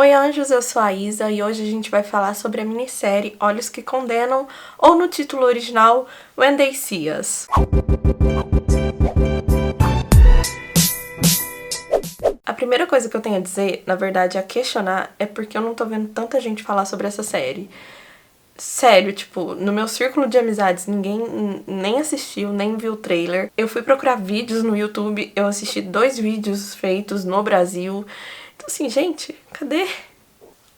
Oi anjos, eu sou a Isa e hoje a gente vai falar sobre a minissérie Olhos que Condenam, ou no título original, When They See Us. A primeira coisa que eu tenho a dizer, na verdade, a questionar, é porque eu não tô vendo tanta gente falar sobre essa série. Sério, tipo, no meu círculo de amizades ninguém nem assistiu, nem viu o trailer. Eu fui procurar vídeos no YouTube, eu assisti 2 vídeos feitos no Brasil. Então assim, gente, cadê?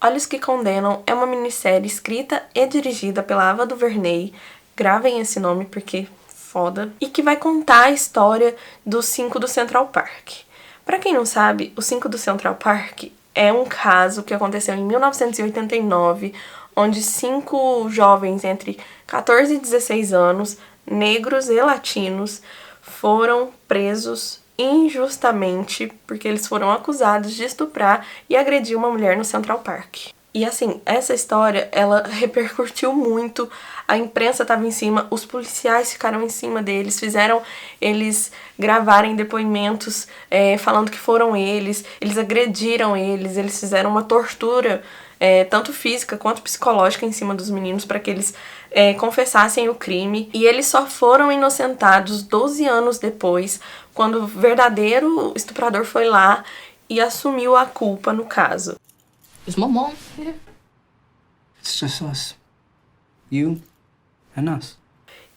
Olhos que Condenam é uma minissérie escrita e dirigida pela Ava DuVernay, gravem esse nome porque foda, e que vai contar a história dos 5 do Central Park. Pra quem não sabe, os 5 do Central Park é um caso que aconteceu em 1989, onde 5 jovens entre 14 e 16 anos, negros e latinos, foram presos injustamente porque eles foram acusados de estuprar e agredir uma mulher no Central Park. E assim, essa história, ela repercutiu muito, a imprensa tava em cima, os policiais ficaram em cima deles, fizeram eles gravarem depoimentos falando que foram eles agrediram eles fizeram uma tortura tanto física quanto psicológica em cima dos meninos para que eles confessassem o crime. E eles só foram inocentados 12 anos depois, quando o verdadeiro estuprador foi lá e assumiu a culpa no caso. Is my mom here? It's just us. You and us.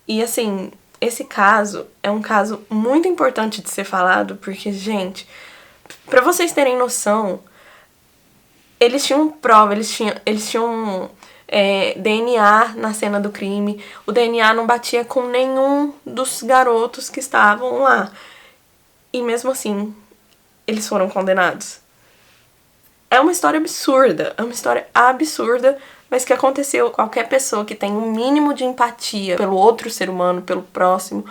E assim, esse caso é um caso muito importante de ser falado, porque, gente, pra vocês terem noção, eles tinham prova, eles tinham DNA na cena do crime. O DNA não batia com nenhum dos garotos que estavam lá. E mesmo assim, eles foram condenados. É uma história absurda, mas que aconteceu. Qualquer pessoa que tem um mínimo de empatia pelo outro ser humano, pelo próximo,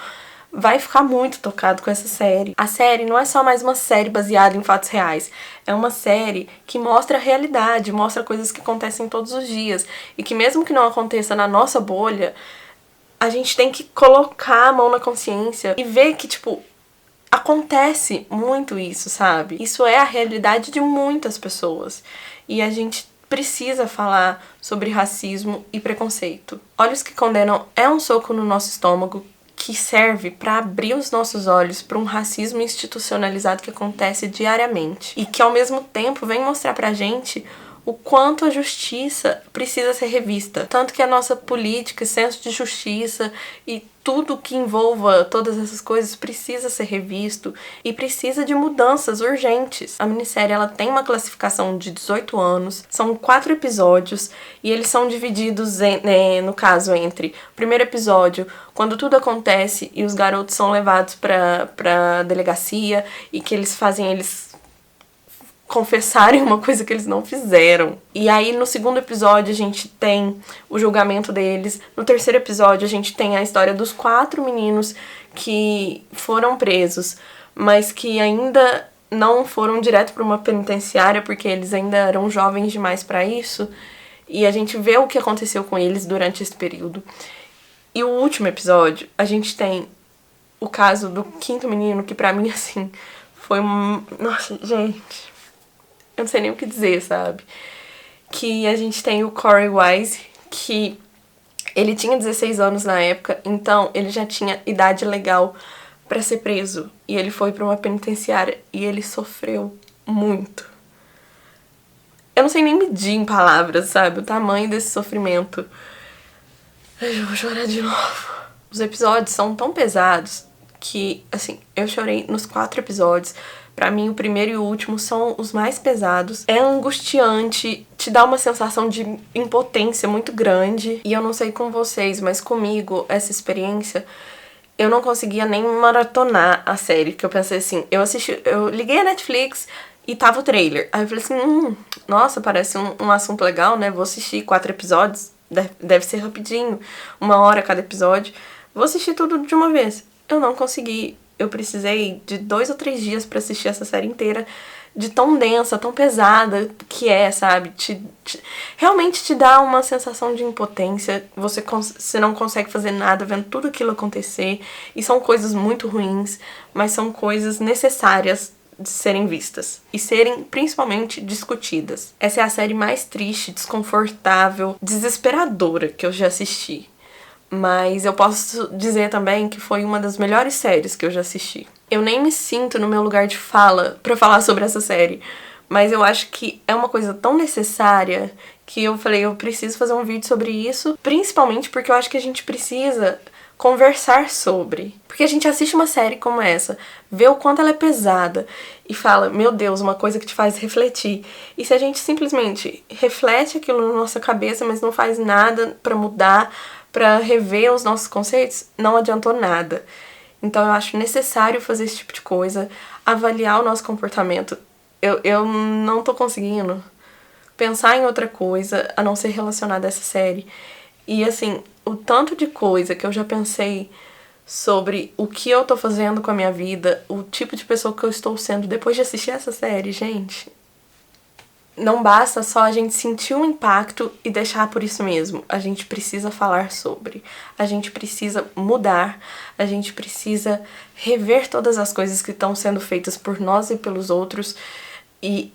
vai ficar muito tocado com essa série. A série não é só mais uma série baseada em fatos reais. É uma série que mostra a realidade, mostra coisas que acontecem todos os dias. E que mesmo que não aconteça na nossa bolha, a gente tem que colocar a mão na consciência e ver que, tipo, acontece muito isso, sabe? Isso é a realidade de muitas pessoas. E a gente precisa falar sobre racismo e preconceito. Olhos que Condenam é um soco no nosso estômago que serve para abrir os nossos olhos para um racismo institucionalizado que acontece diariamente e que ao mesmo tempo vem mostrar pra gente o quanto a justiça precisa ser revista. Tanto que a nossa política, senso de justiça e tudo que envolva todas essas coisas precisa ser revisto e precisa de mudanças urgentes. A minissérie ela tem uma classificação de 18 anos, são 4 episódios e eles são divididos, no caso, entre o primeiro episódio, quando tudo acontece e os garotos são levados pra delegacia e que eles fazem eles confessarem uma coisa que eles não fizeram. E aí no segundo episódio a gente tem o julgamento deles. No terceiro episódio a gente tem a história dos 4 meninos que foram presos, mas que ainda não foram direto para uma penitenciária porque eles ainda eram jovens demais para isso. E a gente vê o que aconteceu com eles durante esse período. E o último episódio, a gente tem o caso do 5º menino, que pra mim, assim, foi nossa, gente, eu não sei nem o que dizer, sabe? Que a gente tem o Corey Wise, que ele tinha 16 anos na época, então ele já tinha idade legal pra ser preso. E ele foi pra uma penitenciária e ele sofreu muito. Eu não sei nem medir em palavras, sabe? O tamanho desse sofrimento. Eu vou chorar de novo. Os episódios são tão pesados que, assim, eu chorei nos 4 episódios. Pra mim, o primeiro e o último são os mais pesados. É angustiante, te dá uma sensação de impotência muito grande. E eu não sei com vocês, mas comigo, essa experiência, eu não conseguia nem maratonar a série. Que eu pensei assim, eu liguei a Netflix e tava o trailer. Aí eu falei assim, nossa, parece um assunto legal, né? Vou assistir 4 episódios, deve ser rapidinho, 1 hora cada episódio. Vou assistir tudo de uma vez. Eu não consegui. Eu precisei de 2 ou 3 dias pra assistir essa série inteira, de tão densa, tão pesada que é, sabe? Realmente te dá uma sensação de impotência, você não consegue fazer nada vendo tudo aquilo acontecer, e são coisas muito ruins, mas são coisas necessárias de serem vistas e serem principalmente discutidas. Essa é a série mais triste, desconfortável, desesperadora que eu já assisti. Mas eu posso dizer também que foi uma das melhores séries que eu já assisti. Eu nem me sinto no meu lugar de fala pra falar sobre essa série, mas eu acho que é uma coisa tão necessária que eu falei, eu preciso fazer um vídeo sobre isso, principalmente porque eu acho que a gente precisa conversar sobre. Porque a gente assiste uma série como essa, vê o quanto ela é pesada e fala, meu Deus, uma coisa que te faz refletir. E se a gente simplesmente reflete aquilo na nossa cabeça, mas não faz nada pra mudar, pra rever os nossos conceitos, não adiantou nada. Então eu acho necessário fazer esse tipo de coisa, avaliar o nosso comportamento. Eu não tô conseguindo pensar em outra coisa a não ser relacionada a essa série. E assim, o tanto de coisa que eu já pensei sobre o que eu tô fazendo com a minha vida, o tipo de pessoa que eu estou sendo depois de assistir essa série, gente. Não basta só a gente sentir um impacto e deixar por isso mesmo. A gente precisa falar sobre. A gente precisa mudar. A gente precisa rever todas as coisas que estão sendo feitas por nós e pelos outros. E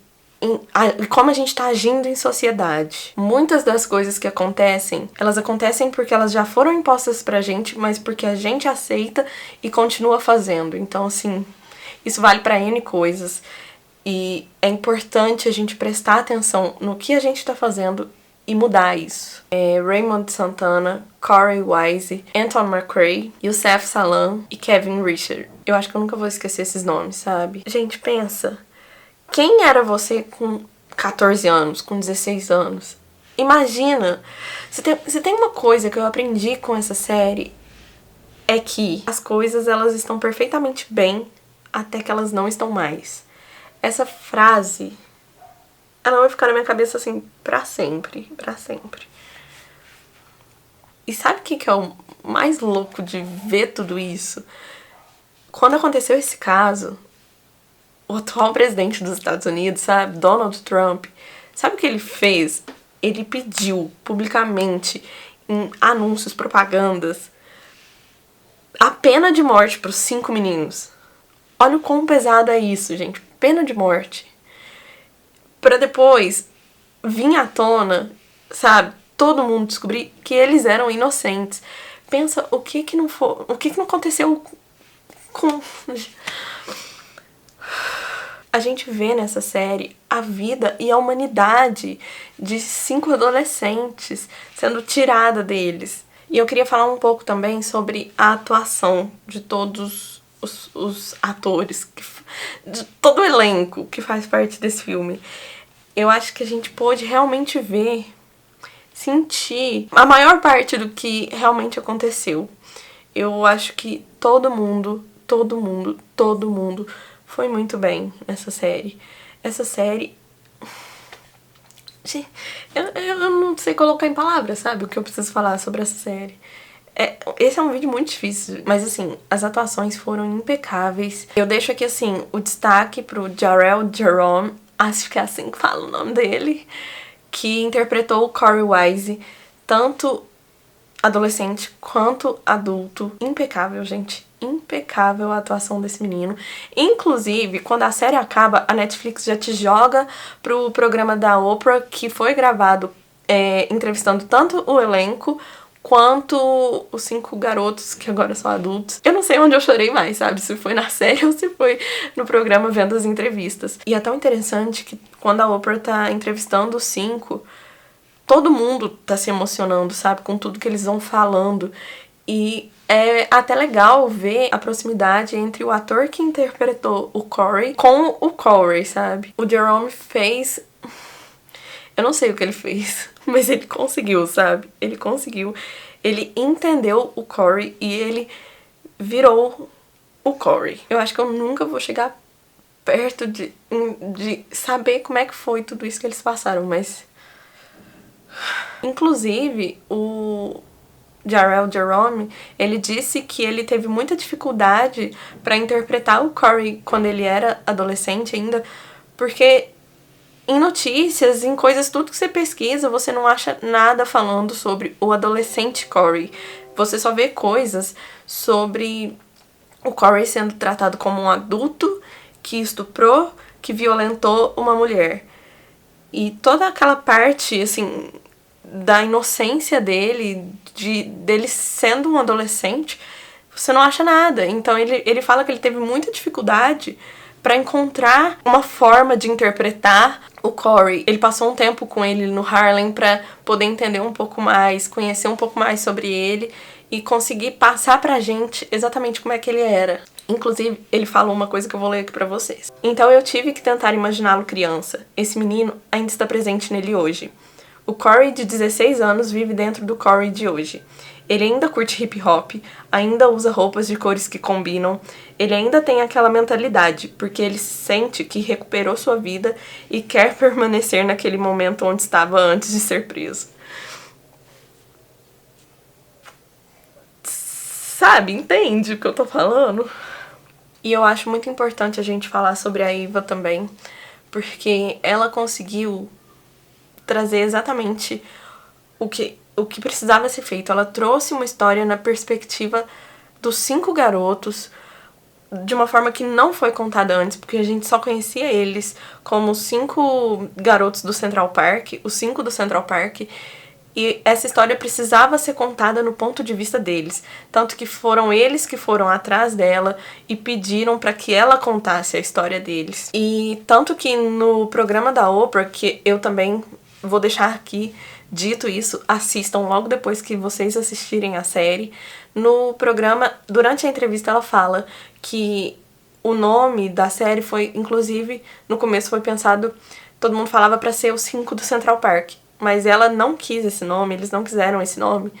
como a gente tá agindo em sociedade. Muitas das coisas que acontecem, elas acontecem porque elas já foram impostas pra gente, mas porque a gente aceita e continua fazendo. Então, assim, isso vale pra N coisas. E é importante a gente prestar atenção no que a gente tá fazendo e mudar isso. Raymond Santana, Corey Wise, Anton McRae, Youssef Sallam e Kevin Richard. Eu acho que eu nunca vou esquecer esses nomes, sabe? Gente, pensa. Quem era você com 14 anos, com 16 anos? Imagina! Se tem uma coisa que eu aprendi com essa série, é que as coisas elas estão perfeitamente bem até que elas não estão mais. Essa frase, ela vai ficar na minha cabeça assim pra sempre, pra sempre. E sabe o que é o mais louco de ver tudo isso? Quando aconteceu esse caso, o atual presidente dos Estados Unidos, sabe, Donald Trump, sabe o que ele fez? Ele pediu publicamente, em anúncios, propagandas, a pena de morte para os 5 meninos. Olha o quão pesado é isso, gente. Pena de morte. Pra depois vir à tona, sabe, todo mundo descobrir que eles eram inocentes. Pensa o que não aconteceu com... A gente vê nessa série a vida e a humanidade de 5 adolescentes sendo tirada deles. E eu queria falar um pouco também sobre a atuação de todos os atores, de todo o elenco que faz parte desse filme. Eu acho que a gente pôde realmente ver, sentir a maior parte do que realmente aconteceu. Eu acho que todo mundo foi muito bem nessa série. Essa série... Gente, eu não sei colocar em palavras, sabe? O que eu preciso falar sobre essa série. Esse é um vídeo muito difícil, mas assim, as atuações foram impecáveis. Eu deixo aqui, assim, o destaque pro Jharrel Jerome, acho que é assim que fala o nome dele, que interpretou o Corey Wise, tanto adolescente quanto adulto. Impecável, gente. Impecável a atuação desse menino. Inclusive, quando a série acaba, a Netflix já te joga pro programa da Oprah, que foi gravado entrevistando tanto o elenco quanto os 5 garotos que agora são adultos. Eu não sei onde eu chorei mais, sabe? Se foi na série ou se foi no programa vendo as entrevistas. E é tão interessante que quando a Oprah tá entrevistando os 5, todo mundo tá se emocionando, sabe? Com tudo que eles vão falando. E é até legal ver a proximidade entre o ator que interpretou o Corey com o Corey, sabe? O Jerome fez... Eu não sei o que ele fez, mas ele conseguiu, sabe? Ele conseguiu. Ele entendeu o Corey e ele virou o Corey. Eu acho que eu nunca vou chegar perto de saber como é que foi tudo isso que eles passaram, mas... Inclusive, o Jharrel Jerome, ele disse que ele teve muita dificuldade para interpretar o Corey quando ele era adolescente ainda, porque em notícias, em coisas, tudo que você pesquisa, você não acha nada falando sobre o adolescente Corey. Você só vê coisas sobre o Corey sendo tratado como um adulto que estuprou, que violentou uma mulher. E toda aquela parte, assim, da inocência dele, dele sendo um adolescente, você não acha nada. Então ele fala que ele teve muita dificuldade para encontrar uma forma de interpretar o Corey. Ele passou um tempo com ele no Harlem para poder entender um pouco mais, conhecer um pouco mais sobre ele e conseguir passar pra gente exatamente como é que ele era. Inclusive, ele falou uma coisa que eu vou ler aqui pra vocês. Então eu tive que tentar imaginá-lo criança. Esse menino ainda está presente nele hoje. O Corey de 16 anos vive dentro do Corey de hoje. Ele ainda curte hip hop, ainda usa roupas de cores que combinam, ele ainda tem aquela mentalidade, porque ele sente que recuperou sua vida e quer permanecer naquele momento onde estava antes de ser preso. Sabe, entende o que eu tô falando? E eu acho muito importante a gente falar sobre a Eva também, porque ela conseguiu trazer exatamente o que precisava ser feito. Ela trouxe uma história na perspectiva dos 5 garotos, de uma forma que não foi contada antes, porque a gente só conhecia eles como os 5 garotos do Central Park, os 5 do Central Park, e essa história precisava ser contada no ponto de vista deles. Tanto que foram eles que foram atrás dela e pediram para que ela contasse a história deles. E tanto que no programa da Oprah, que eu também vou deixar aqui dito isso, assistam logo depois que vocês assistirem a série. No programa, durante a entrevista, ela fala que o nome da série foi, inclusive, no começo foi pensado, todo mundo falava para ser os 5 do Central Park. Mas ela não quis esse nome, eles não quiseram esse nome,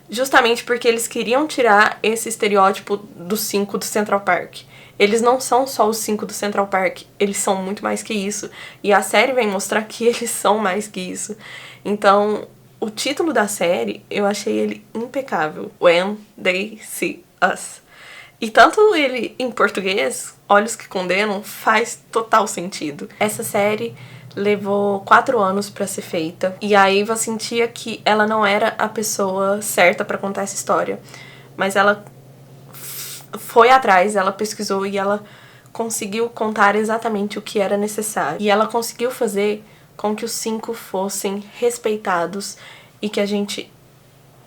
justamente porque eles queriam tirar esse estereótipo dos 5 do Central Park. Eles não são só os 5 do Central Park, eles são muito mais que isso. E a série vem mostrar que eles são mais que isso. Então, o título da série, eu achei ele impecável. When They See Us. E tanto ele em português, Olhos que Condenam, faz total sentido. Essa série levou 4 anos pra ser feita. E a Eva sentia que ela não era a pessoa certa pra contar essa história. Mas ela foi atrás, ela pesquisou e ela conseguiu contar exatamente o que era necessário. E ela conseguiu fazer com que os 5 fossem respeitados e que a gente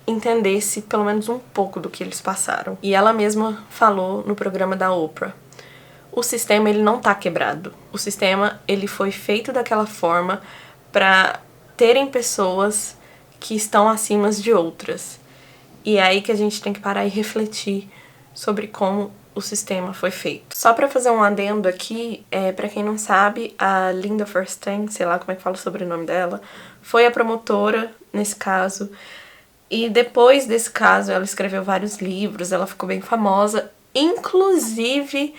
entendesse pelo menos um pouco do que eles passaram. E ela mesma falou no programa da Oprah: o sistema, ele não tá quebrado. O sistema, ele foi feito daquela forma para terem pessoas que estão acima de outras. E é aí que a gente tem que parar e refletir sobre como o sistema foi feito. Só para fazer um adendo aqui, para quem não sabe, a Linda Feuerstein, sei lá como é que fala o sobrenome dela, foi a promotora nesse caso. E depois desse caso, ela escreveu vários livros, ela ficou bem famosa, inclusive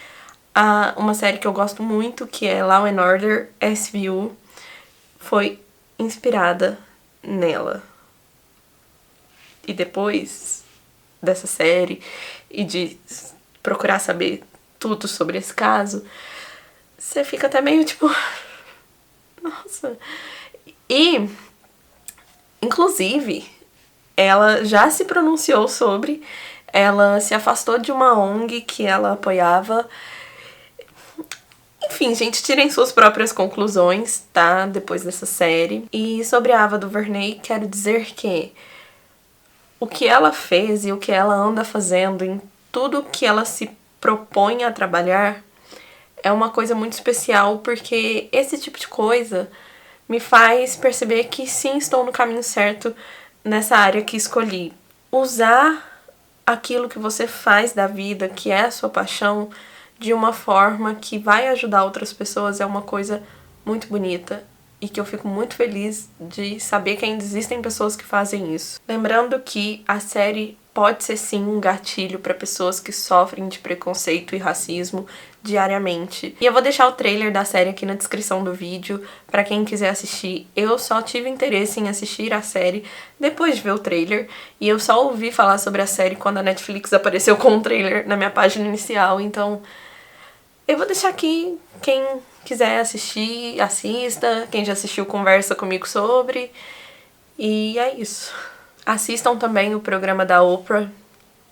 uma série que eu gosto muito, que é Law and Order SVU, foi inspirada nela. E depois dessa série e de procurar saber tudo sobre esse caso, você fica até meio tipo... Nossa... E, inclusive, ela já se pronunciou sobre... Ela se afastou de uma ONG que ela apoiava. Enfim, gente, tirem suas próprias conclusões, tá? Depois dessa série. E sobre a Ava DuVernay, quero dizer que o que ela fez e o que ela anda fazendo em tudo que ela se propõe a trabalhar é uma coisa muito especial, porque esse tipo de coisa me faz perceber que sim, estou no caminho certo nessa área que escolhi. Usar aquilo que você faz da vida, que é a sua paixão, de uma forma que vai ajudar outras pessoas é uma coisa muito bonita e que eu fico muito feliz de saber que ainda existem pessoas que fazem isso. Lembrando que a série pode ser sim um gatilho para pessoas que sofrem de preconceito e racismo diariamente. E eu vou deixar o trailer da série aqui na descrição do vídeo para quem quiser assistir. Eu só tive interesse em assistir a série depois de ver o trailer e eu só ouvi falar sobre a série quando a Netflix apareceu com o trailer na minha página inicial, então eu vou deixar aqui, quem quiser assistir, assista. Quem já assistiu, conversa comigo sobre. E é isso. Assistam também o programa da Oprah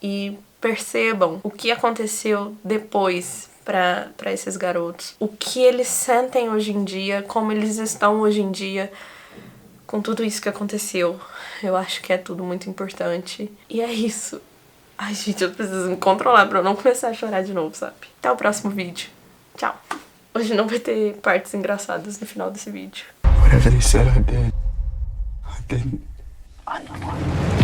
e percebam o que aconteceu depois pra esses garotos. O que eles sentem hoje em dia, como eles estão hoje em dia, com tudo isso que aconteceu. Eu acho que é tudo muito importante. E é isso. Ai, gente, eu preciso me controlar pra eu não começar a chorar de novo, sabe? Até o próximo vídeo. Tchau. Hoje não vai ter partes engraçadas no final desse vídeo. Whatever they said I did, I didn't. I know.